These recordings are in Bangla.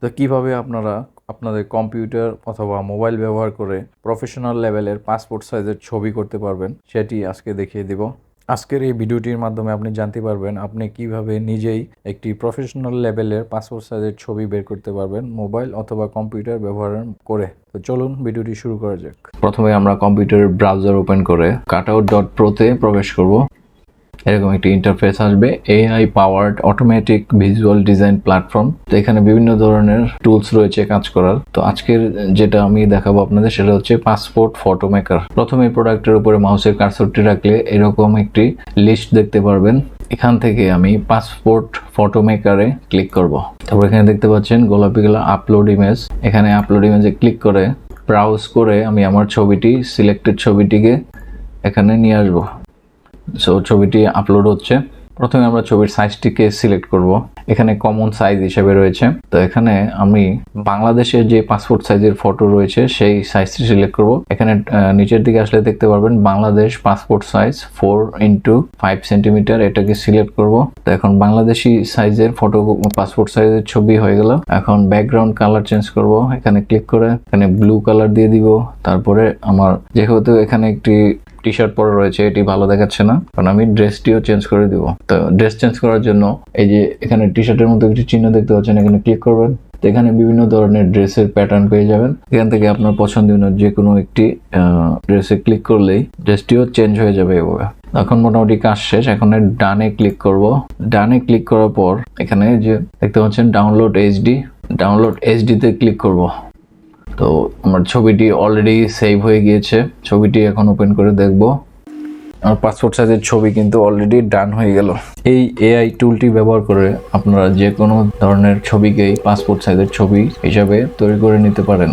তো কিভাবে আপনারা আপনাদের কম্পিউটার অথবা মোবাইল ব্যবহার করে প্রফেশনাল লেভেলের পাসপোর্ট সাইজের ছবি করতে পারবেন সেটি আজকে দেখিয়ে দিব। আজকের এই ভিডিওটির মাধ্যমে আপনি জানতে পারবেন আপনি কিভাবে নিজেই একটি প্রফেশনাল লেভেলের পাসপোর্ট সাইজের ছবি বের করতে পারবেন মোবাইল অথবা কম্পিউটার ব্যবহার করে। তো চলুন ভিডিওটি শুরু করা যাক। প্রথমে আমরা কম্পিউটারের ব্রাউজার ওপেন করে cutout.pro-তে প্রবেশ করব। এরকম একটি ইন্টারফেস আসবে, AI powered automatic visual design platform. তো এখানে বিভিন্ন ধরনের টুলস রয়েছে কাজ করার। তো আজকের যেটা আমি দেখাবো আপনাদের সেটা হচ্ছে পাসপোর্ট ফটো মেকার। প্রথমে প্রোডাক্টের উপরে মাউসের কার্সরটি রাখলে এরকম একটি লিস্ট দেখতে পারবেন। এখান থেকে আমি পাসপোর্ট ফটো মেকারে ক্লিক করব। তারপর এখানে দেখতে পাচ্ছেন গোলাপি কালার আপলোড ইমেজ। এখানে আপলোড ইমেজে ক্লিক করে ব্রাউজ করে আমি আমার ছবিটি সিলেক্টেড ছবিটিকে এখানে নিয়ে আসবো। সো ছবিটি আপলোড হচ্ছে। প্রথমে আমরা ছবির সাইজটিকে সিলেক্ট করব। এখানে কমন সাইজ হিসেবে রয়েছে। তো এখানে আমি বাংলাদেশের যে পাসপোর্ট সাইজের ফটো রয়েছে সেই সাইজটি সিলেক্ট করব। এখানে নিচের দিকে আসলে দেখতে পারবেন Bangladesh passport size 4x5 centimetre, এটাকে সিলেক্ট করব। তো এখন বাংলাদেশি সাইজের ফটো পাসপোর্ট সাইজের ছবি হয়ে গেল। এখন ব্যাকগ্রাউন্ড কালার চেঞ্জ করব। এখানে ক্লিক করে এখানে ব্লু কালার দিয়ে দিব। তারপরে আমার যেহেতু এখানে একটি টি শার্ট পরে রয়েছে, এটি ভালো দেখাচ্ছে না, কারণ আমি ড্রেসটিও চেঞ্জ করে দিব। তো ড্রেস চেঞ্জ করার জন্য এই যে এখানে টি শার্টের মধ্যে একটি চিহ্ন দেখতে পাচ্ছেন, এখানে ক্লিক করবেন। তো এখানে বিভিন্ন ধরনের ড্রেসের প্যাটার্ন পেয়ে যাবেন। এখান থেকে আপনার পছন্দনীয় যে কোনো একটি ড্রেসে ক্লিক করলেই ড্রেসটিও চেঞ্জ হয়ে যাবে এভাবে। এখন মোটামুটি কাজ শেষ। এখন ডানে ক্লিক করব। ডানে ক্লিক করার পর এখানে যে দেখতে পাচ্ছেন ডাউনলোড এইচডি তে ক্লিক করব। তো আমার ছবিটি অলরেডি সেভ হয়ে গিয়েছে। ছবিটি এখন ওপেন করে দেখব। আমার পাসপোর্ট সাইজের ছবি কিন্তু অলরেডি ডান হয়ে গেল। এই এআই টুলটি ব্যবহার করে আপনারা যে কোনো ধরনের ছবিকেই পাসপোর্ট সাইজের ছবি হিসাবে তৈরি করে নিতে পারেন,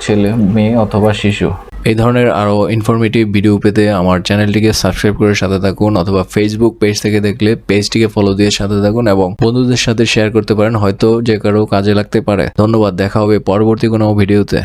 ছেলে মেয়ে অথবা শিশু। এই ধরনের আরও ইনফরমেটিভ ভিডিও পেতে আমার চ্যানেলটিকে সাবস্ক্রাইব করে সাথে থাকুন, অথবা ফেসবুক পেজ থেকে দেখলে পেজটিকে ফলো দিয়ে সাথে থাকুন এবং বন্ধুদের সাথে শেয়ার করতে পারেন, হয়তো যে কারো কাজে লাগতে পারে। ধন্যবাদ, দেখা হবে পরবর্তী কোনো ভিডিওতে।